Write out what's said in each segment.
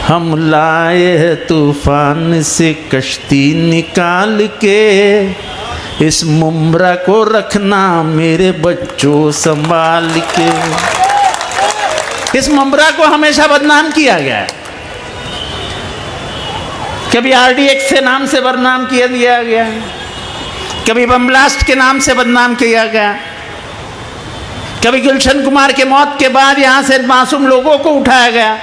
हम लाए हैं तूफान से कश्ती निकाल के, इस मुमरा को रखना मेरे बच्चों संभाल के। इस मुमरा को हमेशा बदनाम किया गया है, कभी आरडीएक्स के नाम से बदनाम किया दिया गया, कभी बम ब्लास्ट के नाम से बदनाम किया गया, कभी गुलशन कुमार के मौत के बाद यहाँ से मासूम लोगों को उठाया गया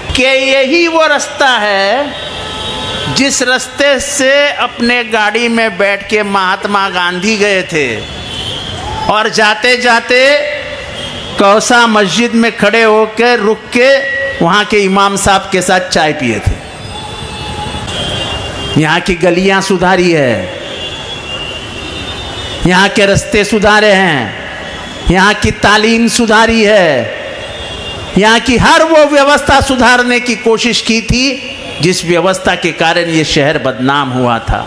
कि यही वो रास्ता है जिस रास्ते से अपने गाड़ी में बैठ के महात्मा गांधी गए थे और जाते जाते कौसा मस्जिद में खड़े होकर रुक के वहाँ के इमाम साहब के साथ चाय पिए थे। यहाँ की गलियाँ सुधारी है, यहाँ के रास्ते सुधारे हैं, यहाँ की तालीम सुधारी है, यहाँ की हर वो व्यवस्था सुधारने की कोशिश की थी जिस व्यवस्था के कारण ये शहर बदनाम हुआ था।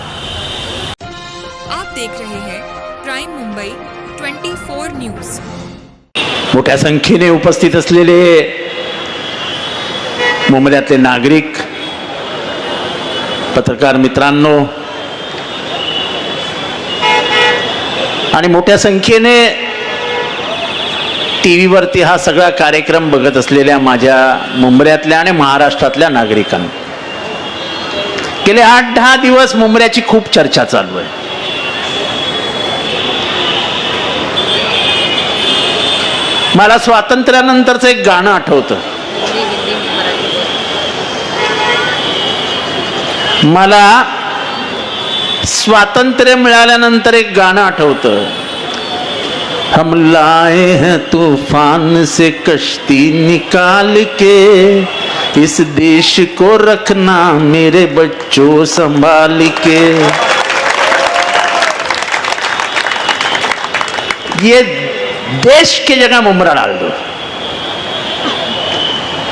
आप देख रहे हैं प्राइम मुंबई 24 न्यूज। मोठ्या संख्येने उपस्थित असलेले मुंबईतले नागरिक, पत्रकार मित्रांनो आणि मोठ्या संख्येने टीव्हीवरती हा सगळा कार्यक्रम बघत असलेल्या माझ्या मुंबऱ्यातल्या आणि महाराष्ट्रातल्या नागरिकांना, गेले 8-10 दिवस मुंबऱ्याची खूप चर्चा चालू आहे। मला स्वातंत्र्यानंतरचं एक गाणं आठवतं, मला स्वातंत्र्य मिळाल्यानंतर एक गाणं आठवतं, हम लाए हैं तूफान से कश्ती निकाल के, इस देश को रखना मेरे बच्चों संभाल के। ये देश की जगह मुमरा डाल दो।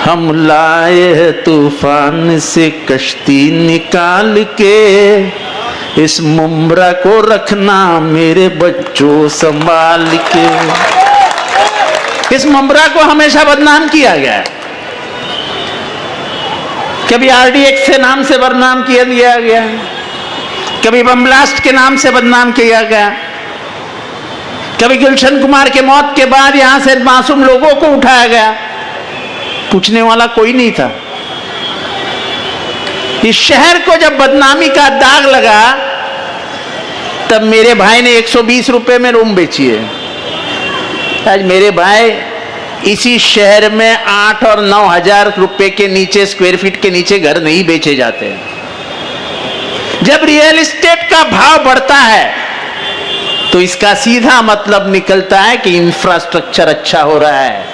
हम लाए हैं तूफान से कश्ती निकाल के, इस मुमरा को रखना मेरे बच्चों संभाल के। इस मुमरा को हमेशा बदनाम किया गया है, कभी आरडीएक्स के नाम से बदनाम किया दिया गया, कभी बम ब्लास्ट के नाम से बदनाम किया गया, कभी गुलशन कुमार के मौत के बाद यहां से मासूम लोगों को उठाया गया, पूछने वाला कोई नहीं था। इस शहर को जब बदनामी का दाग लगा तब मेरे भाई ने 120 रुपए में रूम बेची है। आज मेरे भाई इसी शहर में 8 और 9 हजार रुपए के नीचे, स्क्वायर फीट के नीचे घर नहीं बेचे जाते हैं। जब रियल एस्टेट का भाव बढ़ता है तो इसका सीधा मतलब निकलता है कि इंफ्रास्ट्रक्चर अच्छा हो रहा है।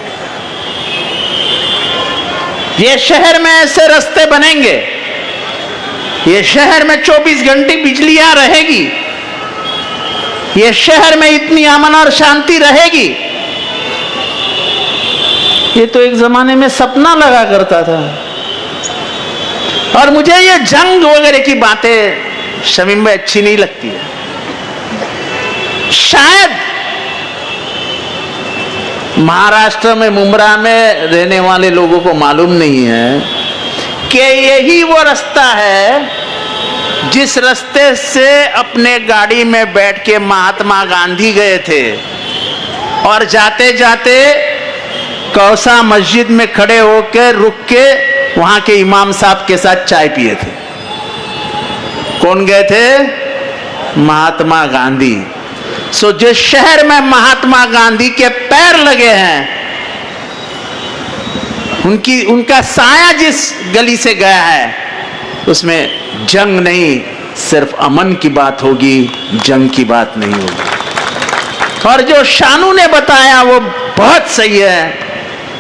ये शहर में ऐसे रास्ते बनेंगे, ये शहर में 24 घंटे बिजलियां रहेगी, ये शहर में इतनी अमन और शांति रहेगी, ये तो एक जमाने में सपना लगा करता था। और मुझे ये जंग वगैरह की बातें शमीम भाई अच्छी नहीं लगती है। शायद महाराष्ट्र में मुमरा में रहने वाले लोगों को मालूम नहीं है कि यही वो रास्ता है जिस रास्ते से अपने गाड़ी में बैठ के महात्मा गांधी गए थे और जाते जाते कौसा मस्जिद में खड़े होकर रुक के वहां के इमाम साहब के साथ चाय पिए थे। कौन गए थे? महात्मा गांधी। सो जिस शहर में महात्मा गांधी के पैर लगे हैं, उनका साया जिस गली से गया है, उसमें जंग नहीं, सिर्फ अमन की बात होगी, जंग की बात नहीं होगी। और जो शानू ने बताया वो बहुत सही है,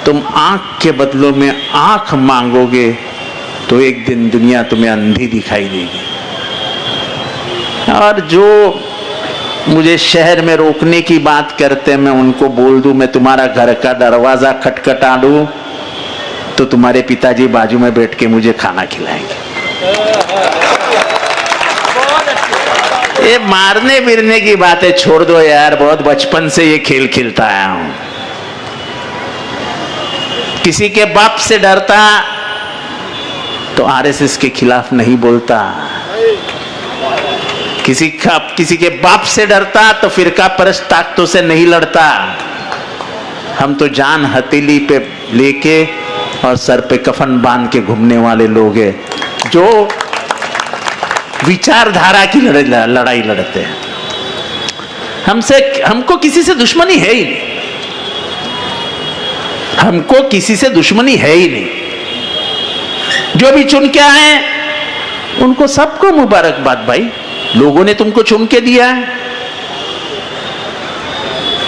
तुम आंख के बदलों में आंख मांगोगे तो एक दिन दुनिया तुम्हें अंधी दिखाई देगी। और जो मुझे शहर में रोकने की बात करते हैं, मैं उनको बोल दूं मैं तुम्हारा घर का दरवाजा खटखटा दूं तो तुम्हारे पिताजी बाजू में बैठ के मुझे खाना खिलाएंगे। ये मारने बिरने की बातें छोड़ दो यार, बहुत बचपन से ये खेल खेलता आया हूं। किसी के बाप से डरता तो आरएसएस के खिलाफ नहीं बोलता, किसी के बाप से डरता तो फिरका परस्त ताकतों से नहीं लड़ता। हम तो जान हथेली पे लेके और सर पे कफन बांध के घूमने वाले लोग हैं, जो विचारधारा की लड़ाई लड़ते हैं। हमको किसी से दुश्मनी है ही नहीं, हमको किसी से दुश्मनी है ही नहीं। जो भी चुन के आए उनको सबको मुबारकबाद भाई, लोगों ने तुमको चुन के दिया है।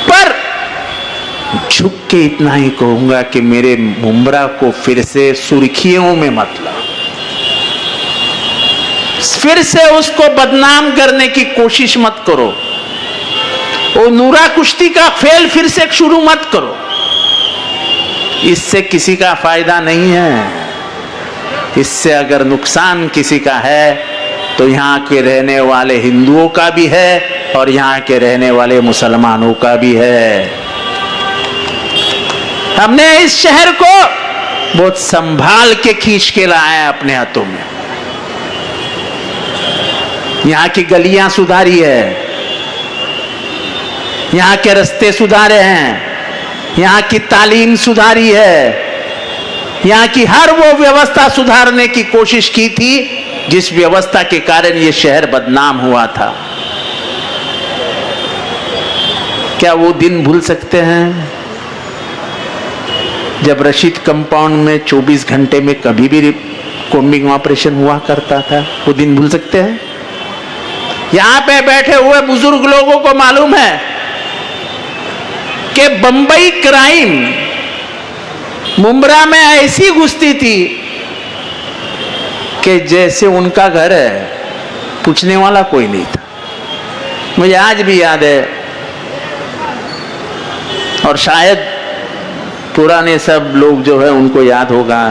पर झुक के इतना ही कहूंगा कि मेरे मुमरा को फिर से सुर्खियों में मत लाओ, फिर से उसको बदनाम करने की कोशिश मत करो। वो नूरा कुश्ती का खेल फिर से शुरू मत करो, इससे किसी का फायदा नहीं है। इससे अगर नुकसान किसी का है तो यहाँ के रहने वाले हिंदुओं का भी है और यहाँ के रहने वाले मुसलमानों का भी है। हमने इस शहर को बहुत संभाल के खींच के लाया है अपने हाथों में। यहाँ की गलियां सुधारी है, यहाँ के रास्ते सुधारे हैं, यहाँ की तालीम सुधारी है, यहाँ की हर वो व्यवस्था सुधारने की कोशिश की थी जिस व्यवस्था के कारण ये शहर बदनाम हुआ था। क्या वो दिन भूल सकते हैं जब रशीद कंपाउंड में 24 घंटे में कभी भी कॉम्बिंग ऑपरेशन हुआ करता था? वो दिन भूल सकते हैं? यहां पे बैठे हुए बुजुर्ग लोगों को मालूम है कि बंबई क्राइम मुंब्रा में ऐसी घुसती थी कि जैसे उनका घर है, पूछने वाला कोई नहीं था। मुझे आज भी याद है, और शायद पुराने सब लोग जो है उनको याद होगा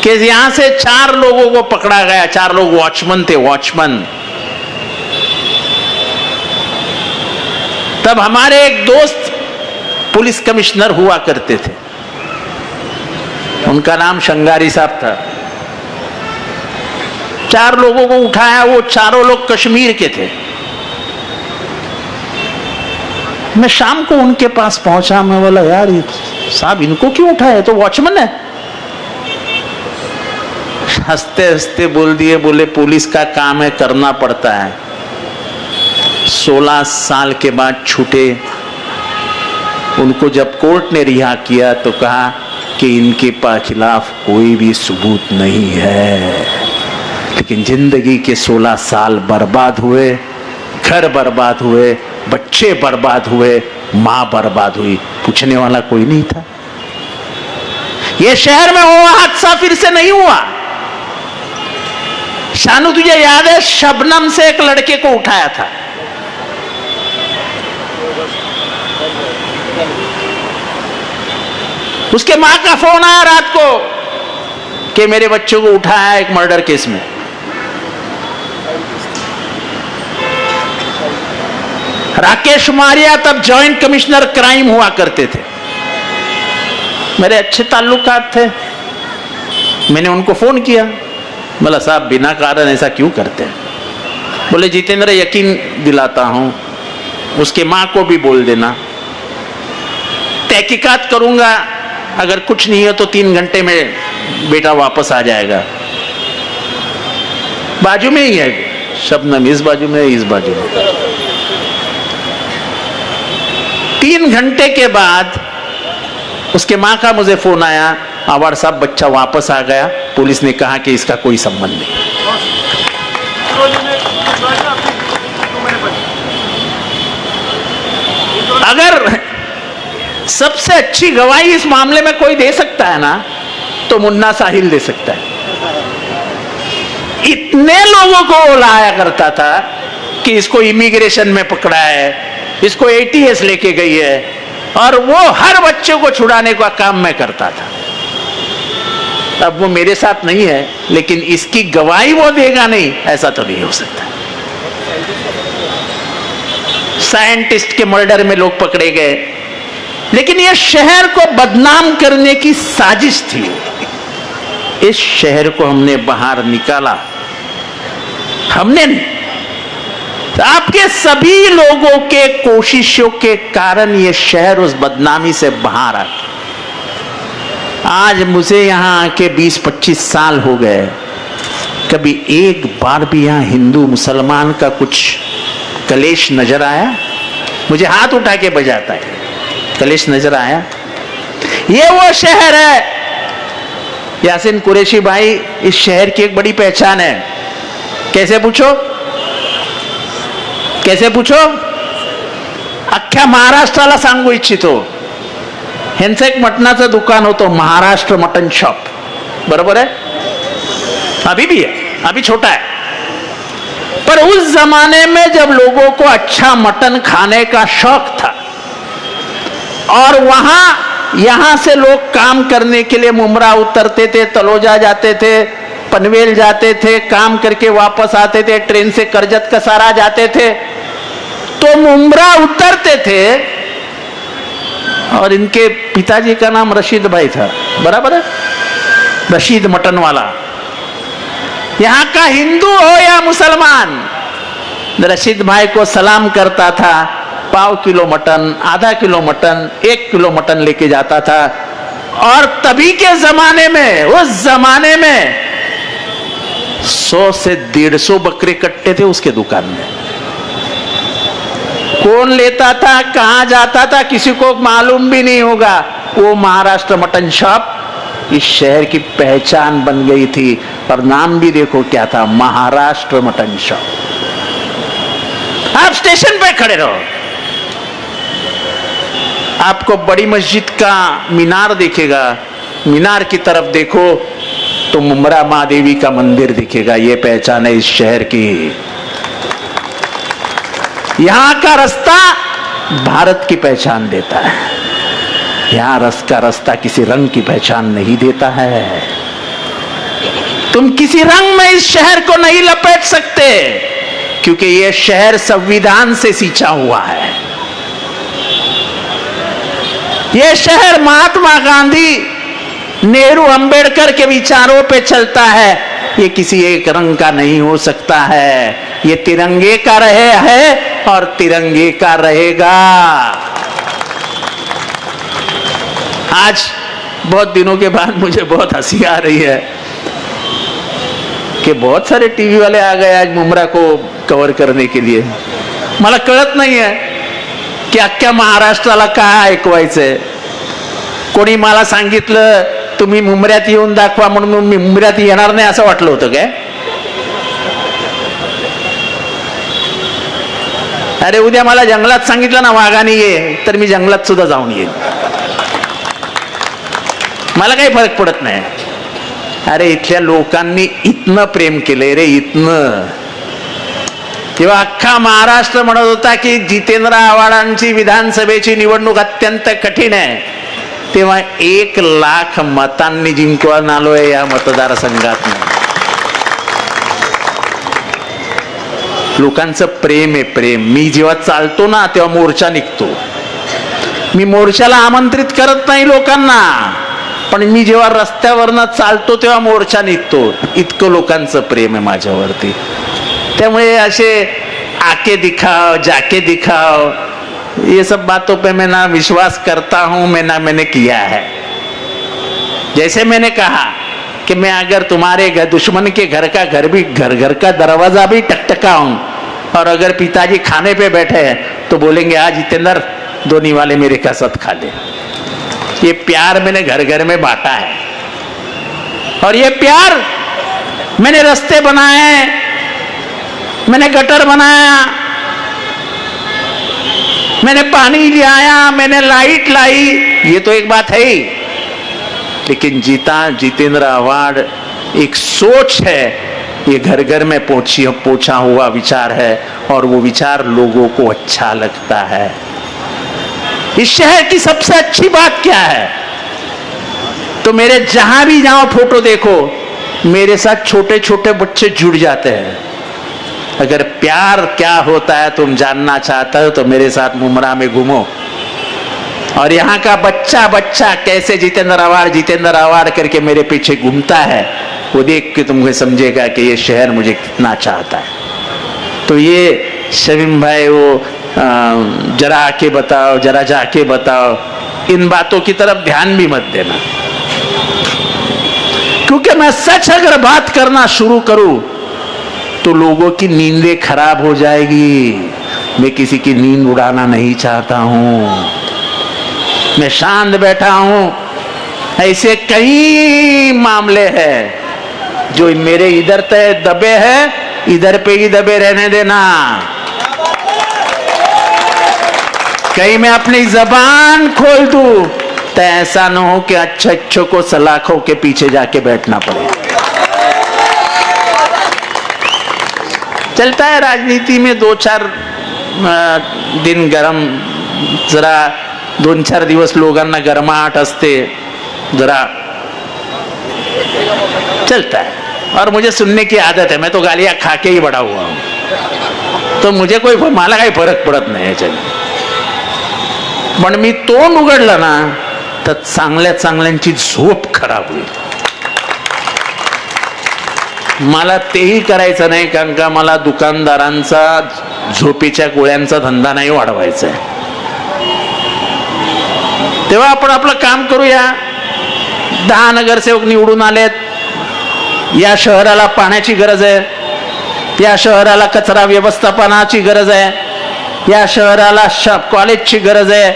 कि यहां से 4 लोगों को पकड़ा गया। 4 लोग वॉचमैन थे, वॉचमैन। तब हमारे एक दोस्त पुलिस कमिश्नर हुआ करते थे, उनका नाम शंगारी साहब था। 4 लोगों को उठाया, वो चारों लोग कश्मीर के थे। मैं शाम को उनके पास पहुंचा, मैं बोला यार साहब इनको क्यों उठाया, तो वॉचमैन है। हंसते हंसते बोल दिए, बोले पुलिस का काम है, करना पड़ता है। 16 साल के बाद छूटे। उनको जब कोर्ट ने रिहा किया तो कहा कि इनके खिलाफ कोई भी सबूत नहीं है, लेकिन जिंदगी के 16 साल बर्बाद हुए, घर बर्बाद हुए, बच्चे बर्बाद हुए, मां बर्बाद हुई, पूछने वाला कोई नहीं था। ये शहर में वो हादसा फिर से नहीं हुआ। शानू तुझे याद है, शबनम से एक लड़के को उठाया था, उसके मां का फोन आया रात को कि मेरे बच्चों को उठाया एक मर्डर केस में। राकेश मारिया तब जॉइंट कमिश्नर क्राइम हुआ करते थे, मेरे अच्छे ताल्लुकात थे। मैंने उनको फोन किया, बोला साहब बिना कारण ऐसा क्यों करते हैं? बोले जितेंद्र यकीन दिलाता हूं, उसके मां को भी बोल देना, तहकीकात करूंगा, अगर कुछ नहीं है तो 3 घंटे में बेटा वापस आ जाएगा। बाजू में ही है शबनम, इस बाजू में, इस बाजू में। 3 घंटे के बाद उसके मां का मुझे फोन आया, आवाड़ साहब बच्चा वापस आ गया, पुलिस ने कहा कि इसका कोई संबंध नहीं। अगर सबसे अच्छी गवाही इस मामले में कोई दे सकता है ना, तो मुन्ना साहिल दे सकता है। इतने लोगों को वो लाया करता था कि इसको इमिग्रेशन में पकड़ा है, इसको ATS लेके गई है, और वो हर बच्चे को छुड़ाने का काम मैं करता था। अब वो मेरे साथ नहीं है, लेकिन इसकी गवाही वो देगा नहीं, ऐसा तो नहीं हो सकता। साइंटिस्ट के मर्डर में लोग पकड़े गए, लेकिन ये शहर को बदनाम करने की साजिश थी। इस शहर को हमने बाहर निकाला, हमने नहीं, तो आपके सभी लोगों के कोशिशों के कारण ये शहर उस बदनामी से बाहर आ गया। आज मुझे यहां आके 20-25 साल हो गए, कभी एक बार भी यहां हिंदू मुसलमान का कुछ कलेश नजर आया? मुझे हाथ उठा के बजाता है, कलेश नजर आया? ये वो शहर है यासीन कुरैशी भाई, इस शहर की एक बड़ी पहचान है। कैसे पूछो, कैसे पूछो? अख्ख्या महाराष्ट्राला सांगू इच्छितो, ह्यांचं एक मटणाचं दुकान होतं, महाराष्ट्र मटन शॉप, बरोबर है? अभी भी है, अभी छोटा है, पर उस जमाने में जब लोगों को अच्छा मटन खाने का शौक था और यहां से लोग काम करने के लिए मुमरा उतरते थे, तलोजा जाते थे, पनवेल जाते थे, काम करके वापस आते थे, ट्रेन से करजत कसारा जाते थे, तो मुमरा उतरते थे और इनके पिताजी का नाम रशीद भाई था, बराबर है? रशीद मटन वाला। यहां का हिंदू हो या मुसलमान, रशीद भाई को सलाम करता था, पाव किलो मटन, आधा किलो मटन, 1 किलो मटन लेके जाता था। और तभी के जमाने में, उस जमाने में 100 से 150 बकरे कट्टे थे उसके दुकान में। कौन लेता था, कहां जाता था, किसी को मालूम भी नहीं होगा। वो महाराष्ट्र मटन शॉप इस शहर की पहचान बन गई थी, और नाम भी देखो क्या था, महाराष्ट्र मटन शॉप। आप स्टेशन पे खड़े रहो, आपको बड़ी मस्जिद का मीनार दिखेगा, मीनार की तरफ देखो तो मुमरा मां देवी का मंदिर दिखेगा। ये पहचान है इस शहर की। यहां का रास्ता भारत की पहचान देता है, यहां का रास्ता किसी रंग की पहचान नहीं देता है। तुम किसी रंग में इस शहर को नहीं लपेट सकते, क्योंकि यह शहर संविधान से सींचा हुआ है। यह शहर महात्मा गांधी, नेहरू, अंबेडकर के विचारों पे चलता है। ये किसी एक रंग का नहीं हो सकता है, ये तिरंगे का रहे है और तिरंगे का रहेगा। आज बहुत दिनों के बाद मुझे बहुत हंसी आ रही है कि बहुत सारे टीवी वाले आ गए आज मुमरा को कव्हर करने के लिए। मला कळत नाहीये की अख्ख्या महाराष्ट्राला काय ऐकवायचंय। कोणी मला सांगितलं तुम्ही मुंबऱ्यात येऊन दाखवा, म्हणून मी मुंबऱ्यात येणार नाही असं वाटलं होतं काय? अरे उद्या मला जंगलात सांगितलं ना वाघाने ये, तर मी जंगलात सुद्धा जाऊन येईन, मला काही फरक पडत नाही। अरे इथल्या लोकांनी इतनं प्रेम केलंय रे, इतनं। तेव्हा अख्खा महाराष्ट्र म्हणत होता की जितेंद्र आव्हाडांची विधानसभेची निवडणूक अत्यंत कठीण आहे, तेव्हा 1 लाख मतांनी जिंकून आलोय या मतदारसंघात। लोकांचं प्रेम आहे, प्रेम। मी जेव्हा चालतो ना तेव्हा मोर्चा निघतो। मी मोर्चाला आमंत्रित करत नाही लोकांना, पण मी जेव्हा रस्त्यावरनं चालतो तेव्हा मोर्चा निघतो। इतकं लोकांचं प्रेम आहे माझ्यावरती। त्यामुळे असे आके दिखाओ, जाके दिखाओ, ये सब बातों पे मैं ना विश्वास करता हूं, मैंने किया है। जैसे मैंने कहा कि मैं अगर तुम्हारे दुश्मन के घर का दरवाजा भी टकटकाऊं, और अगर पिताजी खाने पे बैठे हैं तो बोलेंगे आज जितेंद्र दोनी वाले मेरे का साथ खा ले। ये प्यार मैंने घर घर में बांटा है, और ये प्यार मैंने रास्ते बनाए, मैंने गटर बनाया, मैंने पानी ले आया, मैंने लाइट लाई, ये तो एक बात है ही। लेकिन जितेंद्र आव्हाड एक सोच है, ये घर घर में पहुंचा हुआ विचार है, और वो विचार लोगों को अच्छा लगता है। इस शहर की सबसे अच्छी बात क्या है, तो मेरे जहां भी जाओ फोटो देखो, मेरे साथ छोटे छोटे बच्चे जुड़ जाते हैं। अगर प्यार क्या होता है तुम जानना चाहते हो तो मेरे साथ मुमरा में घूमो। और यहाँ का बच्चा बच्चा कैसे जितेंद्र अवार्ड करके मेरे पीछे घूमता है, वो देख के तुमको समझेगा कि ये शहर मुझे कितना चाहता है। तो ये शमीम भाई वो जरा आके बताओ, जरा जाके बताओ, इन बातों की तरफ ध्यान भी मत देना, क्योंकि मैं सच अगर बात करना शुरू करूं तो लोगों की नींदें खराब हो जाएगी। मैं किसी की नींद उड़ाना नहीं चाहता हूं, मैं शांत बैठा हूं। ऐसे कई मामले हैं जो मेरे इधर तय दबे हैं, इधर पे ही दबे रहने देना। कहीं मैं अपनी जबान खोल दूं तो ऐसा न हो कि अच्छों को सलाखों के पीछे जाके बैठना पड़े। चलता है राजनीति में 2-4 दिन गरम, जरा 2-4 दिवस लोगांना गरमाहट असते, जरा चलता है। और मुझे सुनने की आदत है, मैं तो गालियां खा के ही बड़ा हुआ हूं, तो मुझे कोई मला काही फरक पडत नाही याच्याने। पण मी तोंड उघडलं ना तर चांगल्या चांगल्यांची झोप खराब होईल। मला तेही करायचं नाही, कारण का मला दुकानदारांचा झोपेच्या गोळ्यांचा धंदा नाही वाढवायचा आहे। तेव्हा आपण आपलं काम करूया। 10 नगरसेवक निवडून आलेत, या शहराला पाण्याची गरज आहे, या शहराला कचरा व्यवस्थापनाची गरज आहे, या शहराला कॉलेजची गरज आहे,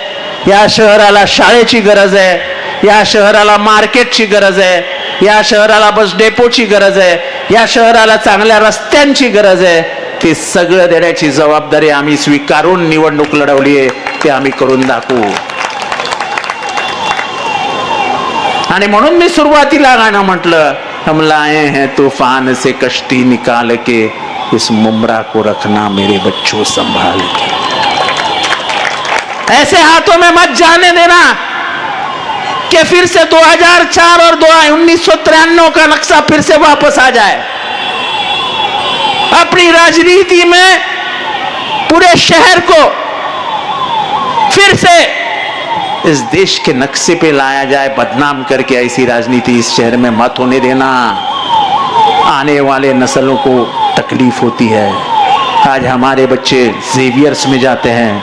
या शहराला शाळेची गरज आहे, या शहराला मार्केटची गरज आहे, या शहराला बस डेपोची गरज आहे, या शहराला चांगल्या रस्त्यांची गरज आहे। ते सगळं देण्याची जबाबदारी आम्ही स्वीकारून निवडणूक लढवली आहे, ते आम्ही करून दाखवू। आणि म्हणून मी सुरुवातीला गाणं म्हटलं, हम लाए हैं तूफान से कश्ती निकाल के, इस मुमरा को रखना मेरे बच्चों संभाल के। ऐसे हाथों में मत जाने देना कि फिर से 2004 और 1993 का नक्शा फिर से वापस आ जाए। अपनी राजनीति में पूरे शहर को फिर से इस देश के नक्शे पे लाया जाए, बदनाम करके ऐसी राजनीति इस शहर में मत होने देना। आने वाले नस्लों को तकलीफ होती है। आज हमारे बच्चे जेवियर्स में जाते हैं,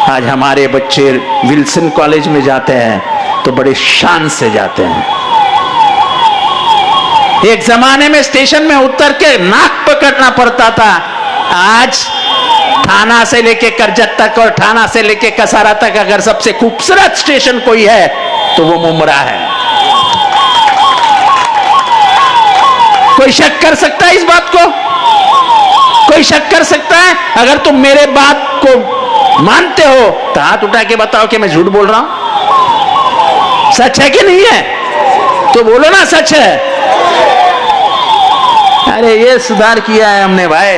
आज हमारे बच्चे विल्सन कॉलेज में जाते हैं तो बड़े शान से जाते हैं। एक जमाने में स्टेशन में उतर के नाक पकड़ना पड़ता था, आज थाना से लेके करजत तक और थाना से लेके कसारा तक अगर सबसे खूबसूरत स्टेशन कोई है तो वो मुमरा है। कोई शक कर सकता है इस बात को? कोई शक कर सकता है? अगर तुम मेरे बात को मानते हो तो हाथ उठा के बताओ कि मैं झूठ बोल रहा हूं। सच है कि नहीं है? तो बोलो ना सच है। अरे ये सुधार किया है हमने भाई,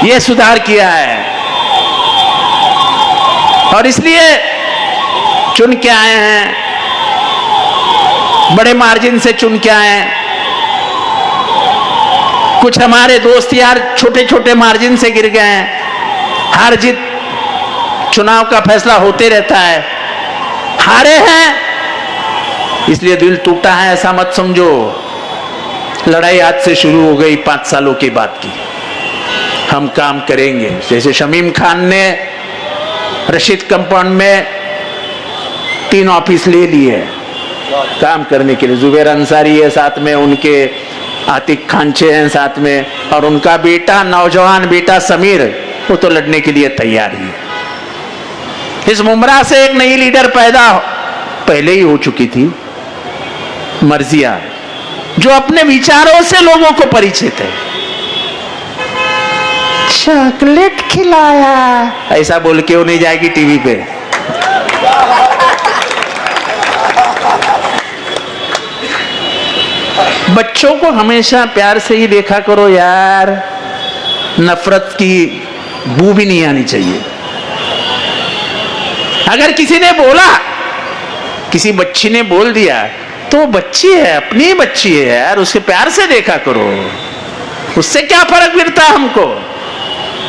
ये सुधार किया है, और इसलिए चुन के आए हैं, बड़े मार्जिन से चुन के आए हैं। कुछ हमारे दोस्त यार छोटे छोटे मार्जिन से गिर गए हैं। हार जीत चुनाव का फैसला होते रहता है। हारे हैं इसलिए दिल टूटा है ऐसा मत समझो। लड़ाई आज से शुरू हो गई 5 सालों की बात की। हम काम करेंगे। जैसे शमीम खान ने रशीद कंपाउंड में 3 ऑफिस ले लिए काम करने के लिए। जुबैर अंसारी है साथ में, उनके आतिक खानचे हैं साथ में, और उनका बेटा नौजवान बेटा समीर वो तो लड़ने के लिए तैयार ही है। इस मुमरा से एक नई लीडर पैदा पहले ही हो चुकी थी, मर्जिया, जो अपने विचारों से लोगों को परिचित है। चॉकलेट खिलाया ऐसा बोल के वो नहीं जाएगी टीवी पे। बच्चों को हमेशा प्यार से ही देखा करो यार, नफरत की बू भी नहीं आनी चाहिए। अगर किसी ने बोला, किसी बच्ची ने बोल दिया तो बच्ची है, अपनी बच्ची है यार, उसके प्यार से देखा करो। उससे क्या फर्क गिरता है हमको?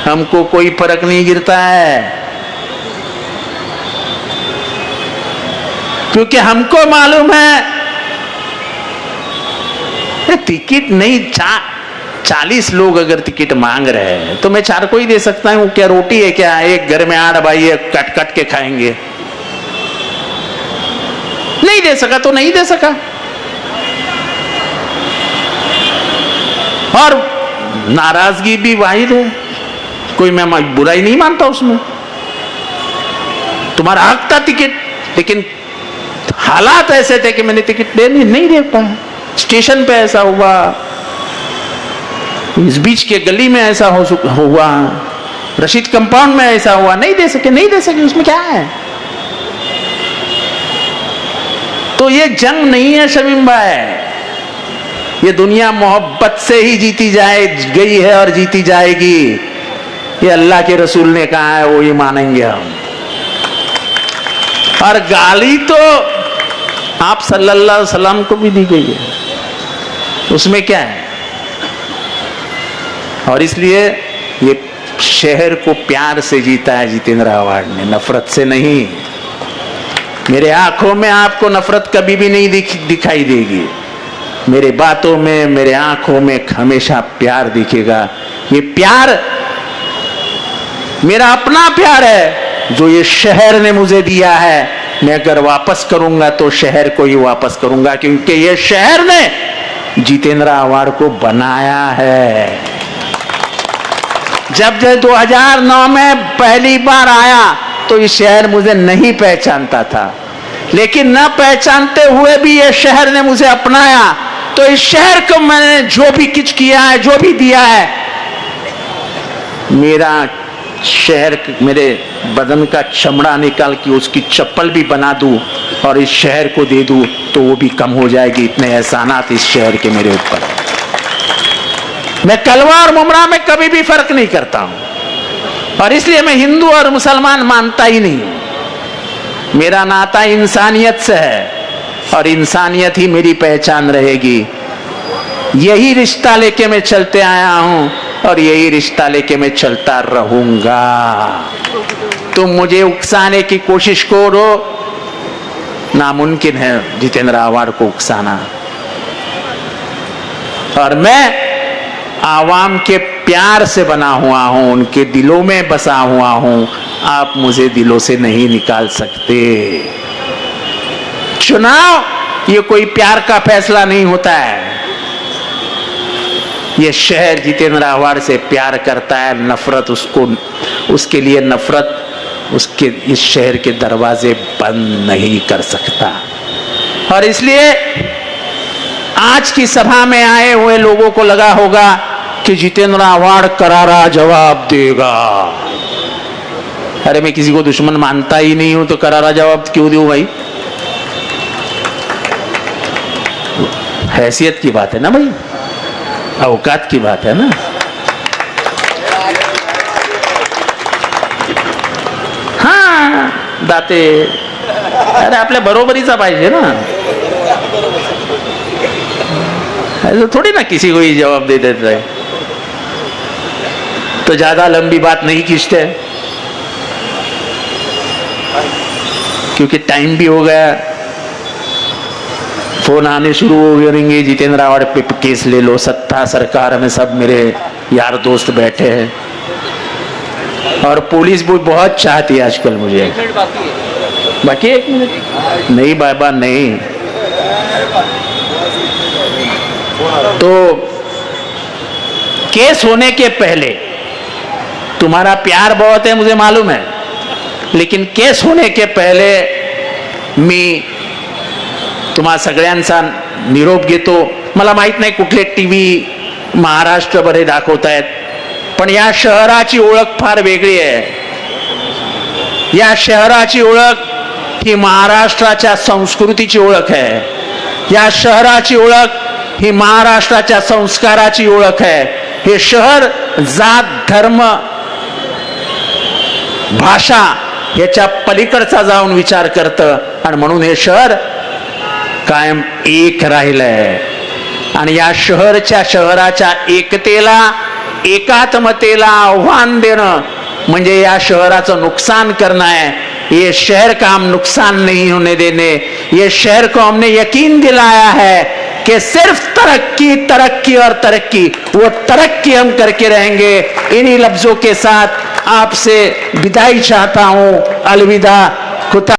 हमको कोई फर्क नहीं गिरता है। क्योंकि हमको मालूम है टिकट नहीं, 40 लोग अगर टिकट मांग रहे हैं तो मैं 4 को ही दे सकता हूं। क्या रोटी है क्या? एक घर में 8 भाई है, कट कट के खाएंगे। नहीं दे सका तो नहीं दे सका। और नाराजगी भी वाहिद है, कोई मैं बुराई नहीं मानता उसमें। तुम्हारा हक था टिकट, लेकिन हालात ऐसे थे कि मैंने टिकट नहीं दे पाया। स्टेशन पे ऐसा हुआ, इस बीच के गली में ऐसा हुआ, रशीद कंपाउंड में ऐसा हुआ, नहीं दे सके। उसमें क्या है? तो ये जंग नहीं है शमीम भाई, ये दुनिया मोहब्बत से ही जीती गई है और जीती जाएगी। ये अल्लाह के रसूल ने कहा है, वो ही मानेंगे हम। और गाली तो आप सल्लल्लाहु अलैहि वसल्लम को भी दी गई है, उसमें क्या है? और इसलिए ये शहर को प्यार से जीता है जितेंद्र आव्हाड ने, नफरत से नहीं। मेरे आंखों में आपको नफरत कभी भी नहीं दिखाई देगी, मेरे बातों में, मेरे आंखों में हमेशा प्यार दिखेगा। ये प्यार मेरा अपना प्यार है जो ये शहर ने मुझे दिया है। मैं अगर वापस करूंगा तो शहर को ही वापस करूंगा, क्योंकि ये शहर ने जितेंद्र आव्हाड को बनाया है। जब 2009 में पहली बार आया तो ये शहर मुझे नहीं पहचानता था, लेकिन न पहचानते हुए भी ये शहर ने मुझे अपनाया। तो इस शहर को मैंने जो भी कुछ किया है, जो भी दिया है, मेरा शहर मेरे बदन का चमड़ा निकाल के उसकी चप्पल भी बना दूं और इस शहर को दे दूं तो वो भी कम हो जाएगी। इतने एहसानात इस शहर के मेरे ऊपर। मैं कलवा और मुमरा में कभी भी फर्क नहीं करता हूं, और इसलिए मैं हिंदू और मुसलमान मानता ही नहीं हूं। मेरा नाता इंसानियत से है और इंसानियत ही मेरी पहचान रहेगी। यही रिश्ता लेके मैं चलते आया हूं और यही रिश्ता लेके मैं चलता रहूंगा। तुम मुझे उकसाने की कोशिश करो, नामुमकिन है जितेंद्र आव्हाड को उकसाना। और मैं आवाम के प्यार से बना हुआ हूं, उनके दिलों में बसा हुआ हूं। आप मुझे दिलों से नहीं निकाल सकते। चुनाव ये कोई प्यार का फैसला नहीं होता है। ये शहर जितेंद्र आव्हाड से प्यार करता है, नफरत उसके लिए नफरत उसके इस शहर के दरवाजे बंद नहीं कर सकता। और इसलिए आज की सभा में आए हुए लोगों को लगा होगा कि जितेंद्र आव्हाड करारा जवाब देगा। अरे मैं किसी को दुश्मन मानता ही नहीं हूं तो करारा जवाब क्यों दूं भाई? हैसियत की बात है ना भाई, औकात की बात है ना। हाँ दाते, अरे आपल्या बरोबरीचा पाहिजे ना, ऐसे थोड़ी ना किसी को ही जवाब दे देता है। तो ज्यादा लंबी बात नहीं खींचते क्योंकि टाइम भी हो गया, फोन आने शुरू हो गए। जितेंद्र आव्हाड पे केस ले लो, सत्ता सरकार में सब मेरे यार दोस्त बैठे हैं और पुलिस भी बहुत चाहती है आजकल मुझे। बाकी 1 मिनट नहीं बाबा नहीं। तो केस होने के पहले तुम्हारा प्यार बहुत है मुझे मालूम है, लेकिन केस होने के पहले मी तुम्हा सगळ्यांचा निरोप घेतो। मला माहित नाही कुठले टीव्ही महाराष्ट्रभर दाखवतायत, पण या शहराची ओळख फार वेगळी आहे। या शहराची ओळख ही महाराष्ट्राच्या संस्कृतीची ओळख आहे। या शहराची ओळख ही महाराष्ट्राच्या संस्काराची ओळख आहे। हे शहर जात धर्म भाषा याच्या पलीकडचा जाऊन विचार करतं आणि म्हणून हे शहर कायम एक राहिलंय। आणि या शहराच्या एकतेला एकात्मतेला आव्हान देणं म्हणजे या शहराचं नुकसान करणं आहे। ये शहर का हम नुकसान नहीं होने देने, ये शहर को हमने यकीन दिलाया है कि सिर्फ तरक्की तरक्की और तरक्की, वो तरक्की हम करके रहेंगे। इन्हीं लफ्जों के साथ आपसे विदाई चाहता हूं। अलविदा। खुदा